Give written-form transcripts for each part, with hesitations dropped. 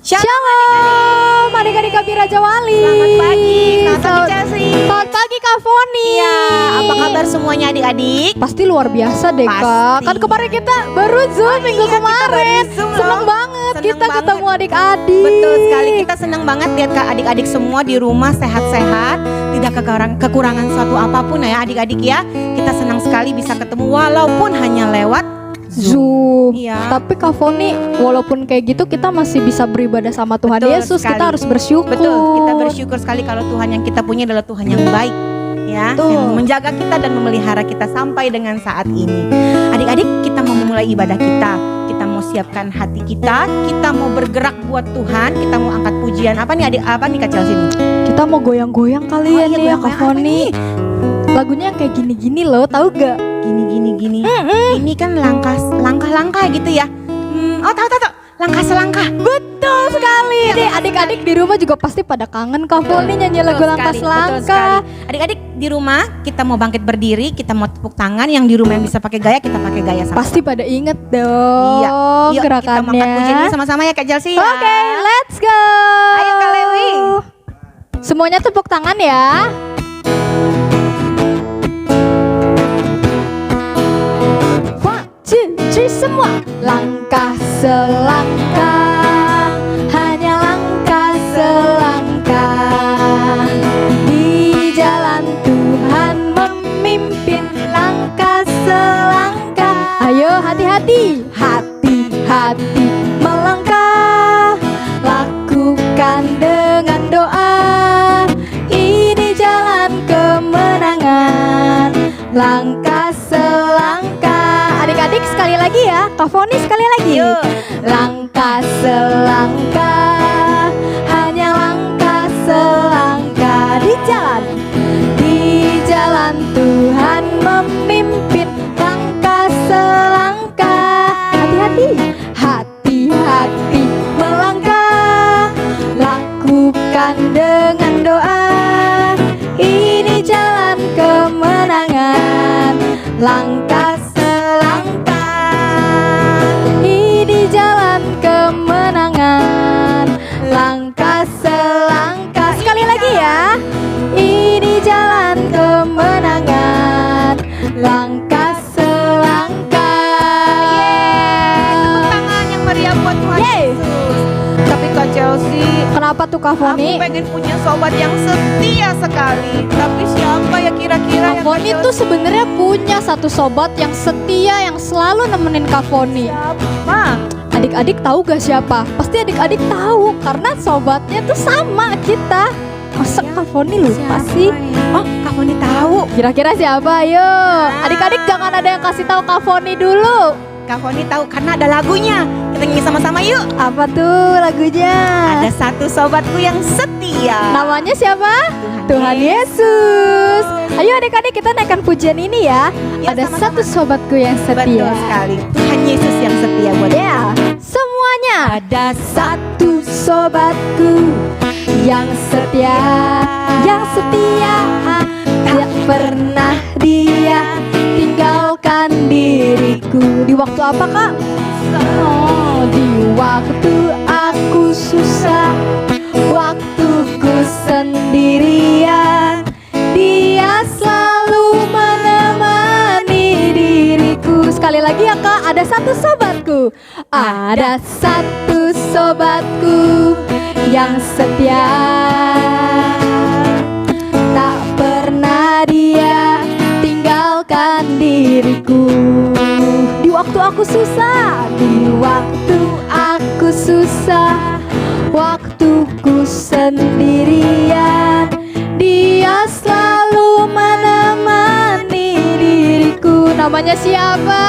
Shalom adik-adik kami Raja Wali. Selamat pagi, selamat pagi Chelsea. Selamat pagi Kak Foni. Iya, apa kabar semuanya adik-adik? Pasti luar biasa deh Kak. Pasti. Kan kemarin kita baru Zoom minggu iya, kita kemarin. baru Zoom loh. Seneng banget Seneng kita banget. ketemu adik-adik. Betul sekali, kita senang banget lihat Kak adik-adik semua di rumah sehat-sehat, tidak kekurangan suatu apapun ya adik-adik ya. Kita senang sekali bisa ketemu walaupun hanya lewat Zoom. Iya. Tapi Kak Foni, walaupun kayak gitu kita masih bisa beribadah sama Tuhan Betul Yesus. sekali. Kita harus bersyukur. Betul, kita bersyukur sekali kalau Tuhan yang kita punya adalah Tuhan yang baik ya, Betul. yang menjaga kita dan memelihara kita sampai dengan saat ini. Adik-adik, kita mau memulai ibadah kita mau siapkan hati kita mau bergerak buat Tuhan, kita mau angkat pujian. Apa nih adik, apa nih Kak Chelsea nih? Kita mau goyang-goyang kali ya iya, nih ya Kak goyang-goyang apa Foni. nih? Lagunya yang kayak gini-gini loh, tahu gak? Gini. Ini kan langkah-langkah gitu ya. Tahu. Langkah selangkah. Betul sekali. Nih adik-adik di rumah juga pasti pada kangen Kak Foni nyanyi lagu langkah Betul selangkah. sekali. Adik-adik di rumah kita mau bangkit berdiri, kita mau tepuk tangan. Yang di rumah yang bisa pakai gaya, kita pakai gaya sama. Pasti pada inget dong Iya. Yuk, kita mau angkat pujiannya gerakannya. sama-sama ya Kak Chelsea. Oke, let's go. Ayo Kak Lewi. Semuanya tepuk tangan ya. One, two, three, semua. Langkah selangkah, hanya langkah selangkah. Di jalan Tuhan memimpin, langkah selangkah. Ayo hati-hati, hati-hati melangkah. Lakukan dengan doa, ini jalan kemenangan. Langkah selangkah. Adik-adik sekali lagi ya, Kak Foni sekali lagi. Yuk. Langkah selangkah, hanya langkah selangkah. Di jalan Tuhan memimpin, langkah selangkah. Hati-hati, hati-hati melangkah. Lakukan dengan doa, ini jalan kemenangan. Langkah selangkah, ini jalan kemenangan. Langkah selangkah. Sekali lagi ya. Ini jalan kemenangan. Langkah selangkah. Tepuk tangan yang meriah buat Tuhan Yeay. Yesus. Tapi Kak Chelsea, Kenapa tuh Kak aku Foni? pengen punya sobat yang setia sekali. Tapi siapa ya kira-kira Kak yang Foni Kak tuh sebenarnya punya satu sobat yang setia, yang selalu nemenin Kak Foni. siapa? Adik-adik tahu gak siapa? Pasti adik-adik tahu karena sobatnya tuh sama kita. Masa Kak Foni lupa sih? Oh, Kak Foni tahu. Kira-kira siapa? Ayo, adik-adik jangan ada yang kasih tahu Kak Foni dulu. Kak Foni tahu karena ada lagunya. Kita nyanyi sama-sama yuk. Apa tuh lagunya? Ada satu sobatku yang setia. Namanya siapa? Tuhan Yesus. Ayo adik-adik kita naikkan pujian ini ya. Ya, Ada sama-sama. satu sobatku yang setia. Betul sekali. Tuhan Yesus yang setia buat Ya, semuanya. Ada Satu sobatku yang setia, tak pernah dia tinggalkan diriku. Di waktu apa Kak? Oh, di waktu aku susah, waktuku sendirian, dia selalu menemani diriku. Sekali lagi ya Kak, ada satu sobatku. Ada satu sobatku yang setia, tak pernah dia tinggalkan diriku. Di waktu aku susah, waktuku sendirian, dia selalu menemani diriku. Namanya siapa?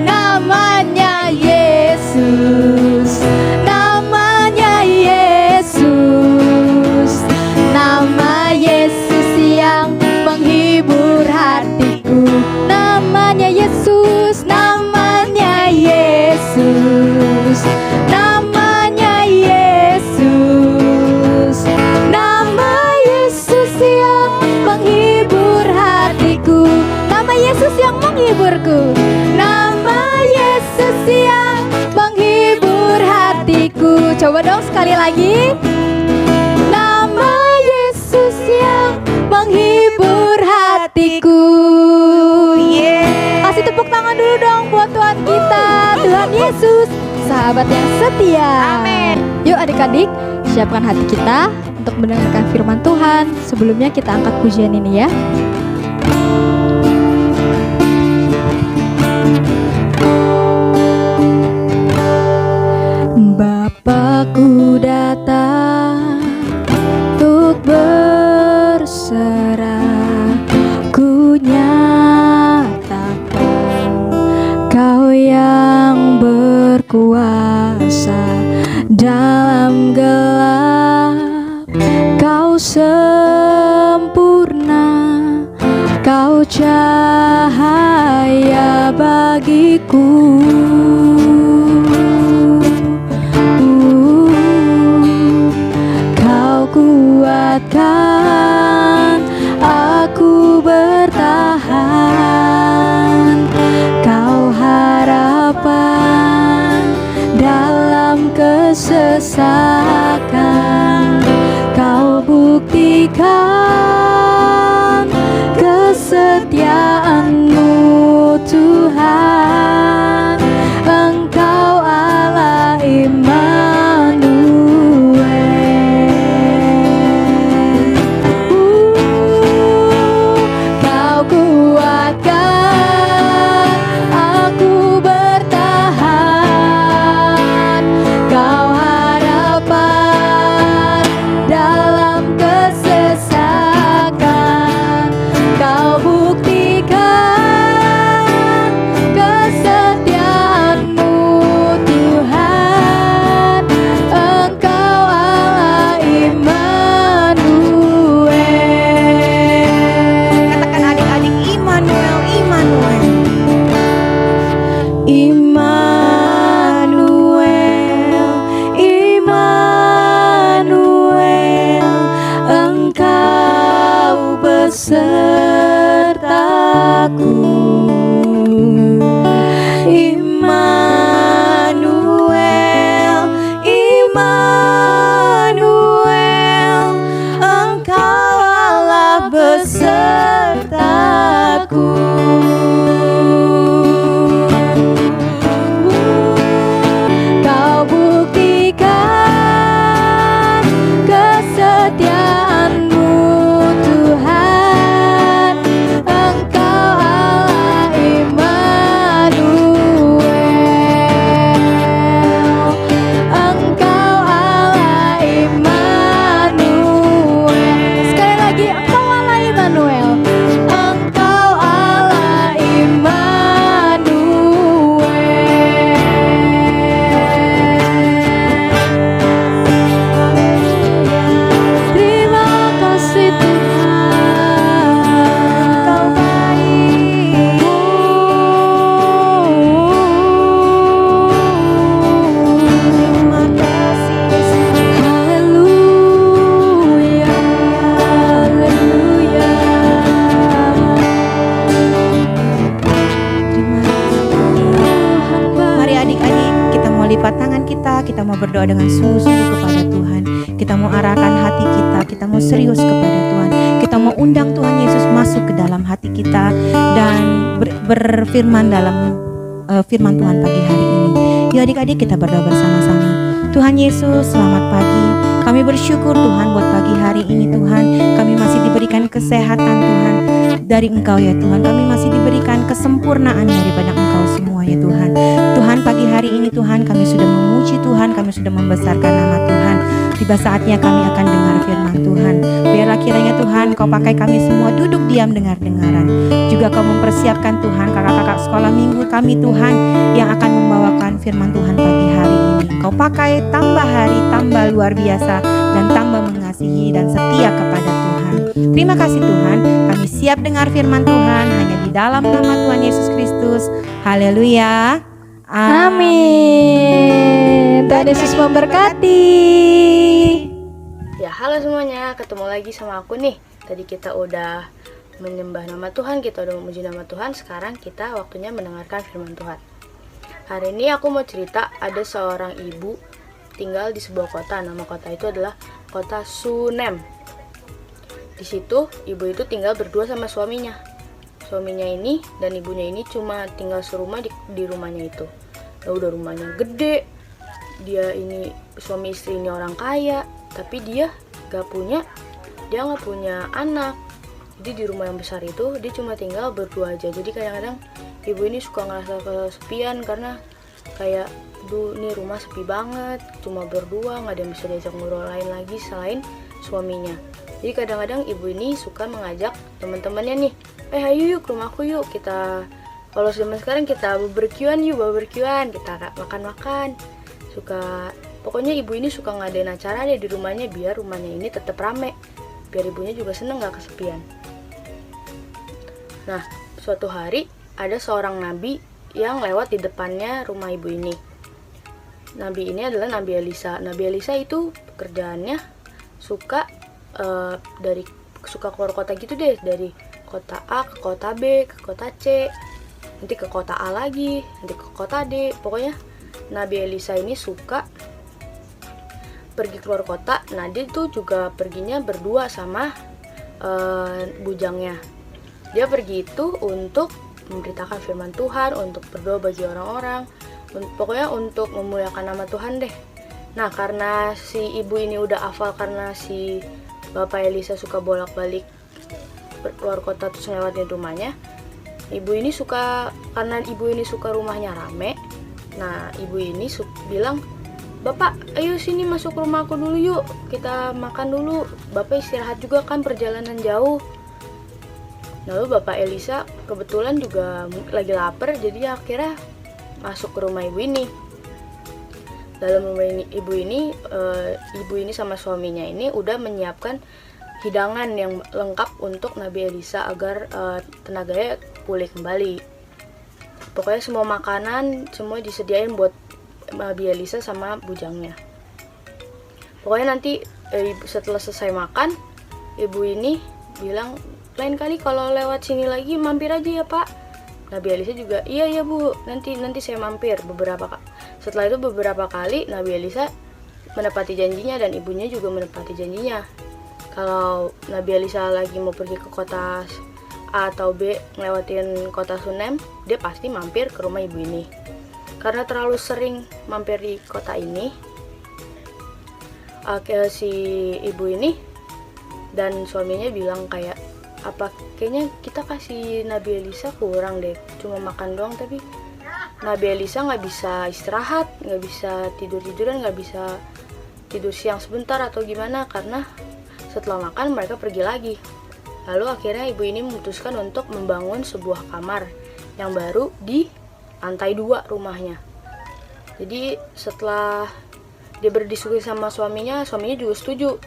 Namanya Yesus. Namanya Yesus. Nama Yesus yang menghibur hatiku. Namanya Yesus. Namanya Yesus. Namanya Yesus. Nama Yesus yang menghibur hatiku. Nama Yesus yang menghiburku. Coba dong sekali lagi. Nama Yesus yang menghibur hatiku. Kasih tepuk tangan dulu dong buat Tuhan kita, Tuhan Yesus, sahabat yang setia. Amin. Yuk adik-adik, siapkan hati kita untuk mendengarkan firman Tuhan. Sebelumnya kita angkat pujian ini ya. Bapakku datang untuk berserah, ku nyatakan Kau yang berkuasa dalam gelap, Kau sempurna, Kau cahaya bagiku. Kau kuatkan aku bertahan, Kau harapan dalam kesesakan, Kau buktikan kesetiaan-Mu Tuhan, Engkau Allah Immanuel. Kau kuatkan aku bertahan, Kau harapan dalam kesesakan, Kau buktikan kesetiaan-Mu Tuhan, Engkau Allah Immanuel. Katakan adik-adik, Immanuel, Immanuel. Immanuel, Immanuel, Engkau besertaku. Immanuel, Immanuel, Engkau Allah besertaku. Kau buktikan kesetiaan-Mu Tuhan, Engkau Allah Immanuel, Engkau Allah Immanuel. Sekali lagi, Engkau Allah Immanuel, Engkau Allah Immanuel. Terima kasih Tuhan, Kau baik. Terima kasih Yesus. Haleluya, haleluya. Mari adik-adik, kita mau lipat tangan kita mau berdoa dengan sungguh-sungguh kepada Tuhan. Kita mau arahkan hati kita mau serius kepada Tuhan. Kita mau undang Tuhan Yesus masuk ke dalam hati kita dan berfirman dalam firman Tuhan pagi hari ini. Yuk adik-adik, kita berdoa bersama-sama. Tuhan Yesus, selamat pagi. Kami bersyukur Tuhan buat pagi hari ini Tuhan. Kami masih diberikan kesehatan Tuhan dari Engkau ya Tuhan. Kami masih diberikan kesempurnaan daripada Engkau semua ya Tuhan. Tuhan, pagi hari ini Tuhan, kami sudah memuji Tuhan, kami sudah membesarkan nama Tuhan. Tiba saatnya kami akan dengar firman Tuhan. Biarlah kiranya Tuhan Kau pakai kami semua duduk diam dengar-dengaran. Juga Kau mempersiapkan Tuhan kakak-kakak sekolah minggu kami Tuhan yang akan membawakan firman Tuhan pagi hari ini. Kau pakai tambah hari, tambah luar biasa, dan tambah mengasihi dan setia kepada Tuhan. Terima kasih Tuhan, kami siap dengar firman Tuhan hanya di dalam nama Tuhan Yesus Kristus. Haleluya. Amin. Tuhan Yesus memberkati. Ya, halo semuanya, ketemu lagi sama aku nih. Tadi kita udah menyembah nama Tuhan, kita udah memuji nama Tuhan. Sekarang kita waktunya mendengarkan firman Tuhan. Hari ini aku mau cerita, ada seorang ibu tinggal di sebuah kota. Nama kota itu adalah kota Sunem. Di situ ibu itu tinggal berdua sama suaminya. Suaminya ini dan ibunya ini cuma tinggal serumah di rumahnya itu. Nah, udah rumahnya gede. Dia ini suami istri ini orang kaya, tapi dia nggak punya anak. Jadi di rumah yang besar itu dia cuma tinggal berdua aja. Jadi kadang-kadang ibu ini suka ngerasa kesepian karena kayak, duh, ini rumah sepi banget, cuma berdua, nggak ada yang bisa diajak ngobrol lain lagi selain suaminya. Jadi kadang-kadang ibu ini suka mengajak teman-temannya nih, ayo yuk ke rumahku yuk, kita kalau zaman sekarang kita barbekyuan, kita makan-makan. Pokoknya ibu ini suka ngadain acara deh di rumahnya biar rumahnya ini tetap rame, biar ibunya juga seneng gak kesepian. Nah, suatu hari ada seorang nabi yang lewat di depannya rumah ibu ini. Nabi ini adalah Nabi Elisa. Nabi Elisa itu pekerjaannya suka keluar kota gitu deh, dari kota A ke kota B ke kota C, nanti ke kota A lagi, nanti ke kota D. Pokoknya Nabi Elisa ini suka pergi keluar kota. Nah, dia tuh juga perginya berdua sama bujangnya. Dia pergi itu untuk memberitakan firman Tuhan, untuk berdoa bagi orang-orang, pokoknya untuk memuliakan nama Tuhan deh. Nah, karena si ibu ini udah hafal, karena si Bapak Elisa suka bolak-balik keluar kota terus ngelewatin rumahnya. Karena ibu ini suka rumahnya rame. Nah, ibu ini bilang, "Bapak, ayo sini masuk rumahku dulu yuk, kita makan dulu. Bapak istirahat juga kan, perjalanan jauh." Lalu Bapak Elisa kebetulan juga lagi lapar, jadi akhirnya masuk ke rumah ibu ini. Dalam rumah ini, ibu ini sama suaminya ini udah menyiapkan hidangan yang lengkap untuk Nabi Elisa agar tenaganya pulih kembali. Pokoknya semua makanan semua disediain buat Nabi Elisa sama bujangnya. Pokoknya nanti setelah selesai makan, ibu ini bilang, "Lain kali kalau lewat sini lagi mampir aja ya Pak." Nabi Elisa juga, iya Bu, nanti saya mampir Setelah itu beberapa kali Nabi Elisa menepati janjinya dan ibunya juga menepati janjinya. Kalau Nabi Elisa lagi mau pergi ke kota A atau B ngelewatin kota Sunem, dia pasti mampir ke rumah ibu ini. Karena terlalu sering mampir di kota ini, si ibu ini dan suaminya bilang kayak, kayaknya kita kasih Nabi Elisa kurang deh, cuma makan doang, tapi Nabi Elisa nggak bisa istirahat, nggak bisa tidur-tiduran, nggak bisa tidur siang sebentar atau gimana, karena setelah makan mereka pergi lagi. Lalu akhirnya ibu ini memutuskan untuk membangun sebuah kamar yang baru di lantai 2 rumahnya. Jadi setelah dia berdiskusi sama suaminya juga setuju.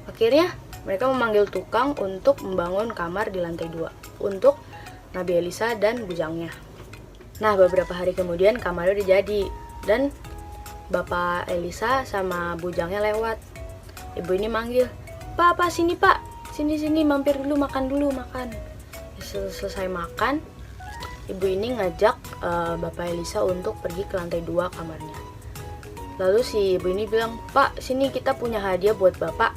Akhirnya mereka memanggil tukang untuk membangun kamar di lantai 2 untuk Nabi Elisa dan bujangnya. Nah, beberapa hari kemudian kamarnya udah jadi dan Bapak Elisa sama bujangnya lewat. Ibu ini manggil, Pak, sini Pak, sini mampir dulu, makan. Selesai makan, ibu ini ngajak Bapak Elisa untuk pergi ke lantai 2 kamarnya. Lalu si ibu ini bilang, "Pak, sini kita punya hadiah buat Bapak.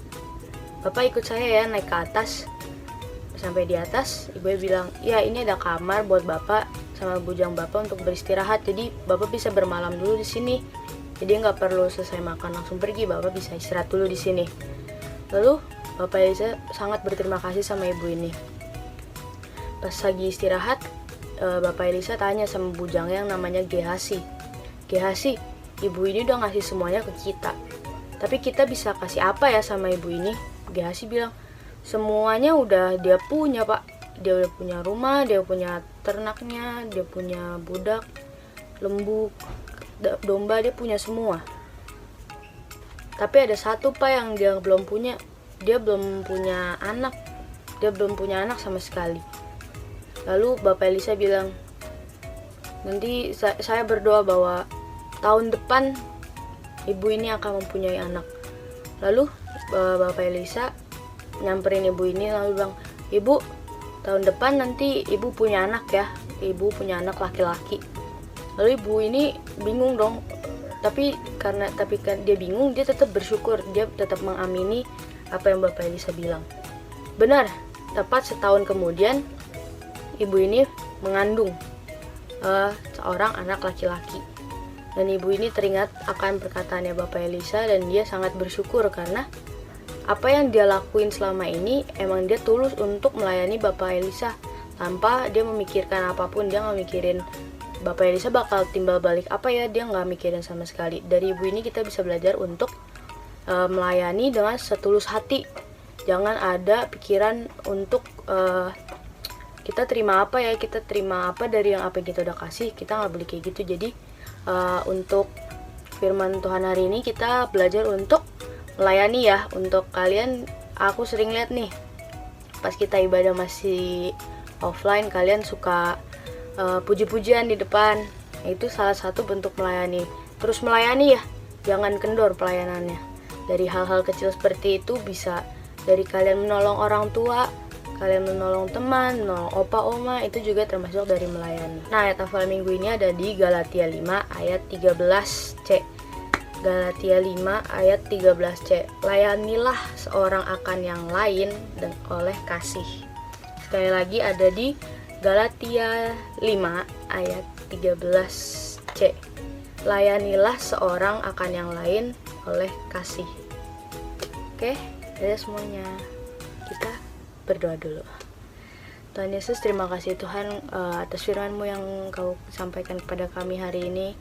Bapak ikut saya ya naik ke atas." Sampai di atas, ibu bilang, "Ya, ini ada kamar buat Bapak sama bujang Bapak untuk beristirahat. Jadi Bapak bisa bermalam dulu di sini. Jadi nggak perlu selesai makan langsung pergi, Bapak bisa istirahat dulu di sini." Lalu Bapak Elisa sangat berterima kasih sama ibu ini. Pas lagi istirahat, Bapak Elisa tanya sama bujangnya yang namanya Gehasi, ibu ini udah ngasih semuanya ke kita, tapi kita bisa kasih apa ya sama ibu ini? Gehasi bilang, semuanya udah dia punya Pak. Dia udah punya rumah, dia punya ternaknya, dia punya budak, lembu, domba, dia punya semua. Tapi ada satu Pak yang dia belum punya. Dia belum punya anak. Dia belum punya anak sama sekali. Lalu Bapak Elisa bilang, nanti saya berdoa bahwa tahun depan ibu ini akan mempunyai anak. Lalu Bapak Elisa nyamperin ibu ini lalu bilang, "Ibu, tahun depan nanti ibu punya anak ya. Ibu punya anak laki-laki." Lalu ibu ini bingung dong, tapi kan dia bingung, dia tetap bersyukur, dia tetap mengamini apa yang Bapak Elisa bilang. Benar, tepat setahun kemudian ibu ini mengandung seorang anak laki-laki. Dan ibu ini teringat akan perkataannya Bapak Elisa dan dia sangat bersyukur karena apa yang dia lakuin selama ini emang dia tulus untuk melayani Bapak Elisa tanpa dia memikirkan apapun. Dia nggak mikirin Bapak Elisa bakal timbal balik apa ya, dia nggak mikirin sama sekali. Dari ibu ini kita bisa belajar untuk melayani dengan setulus hati. Jangan ada pikiran untuk kita terima apa ya, kita terima apa dari yang apa yang kita udah kasih. Kita nggak boleh kayak gitu. Jadi untuk firman Tuhan hari ini kita belajar untuk melayani ya. Untuk kalian, aku sering lihat nih pas kita ibadah masih offline, kalian suka puji-pujian di depan. Itu salah satu bentuk melayani. Terus melayani ya, jangan kendor pelayanannya. Dari hal-hal kecil seperti itu, bisa dari kalian menolong orang tua, kalian menolong teman, menolong opa oma, itu juga termasuk dari melayani. Nah, ayat hafal minggu ini ada di Galatia 5 ayat 13c. Galatia 5 ayat 13c. Layanilah seorang akan yang lain dan oleh kasih. Sekali lagi ada di Galatia 5 ayat 13c. Layanilah seorang akan yang lain oleh kasih. Oke, ada semuanya. Kita berdoa dulu. Tuhan Yesus, terima kasih Tuhan atas firman-Mu yang Kau sampaikan kepada kami hari ini.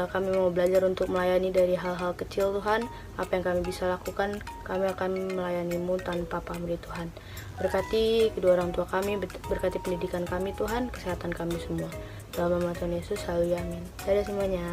Kami mau belajar untuk melayani dari hal-hal kecil Tuhan. Apa yang kami bisa lakukan, kami akan melayani-Mu tanpa pamrih Tuhan. Berkati kedua orang tua kami, berkati pendidikan kami Tuhan, kesehatan kami semua. Dalam nama Tuhan Yesus, haleluya, amin. Dadah semuanya.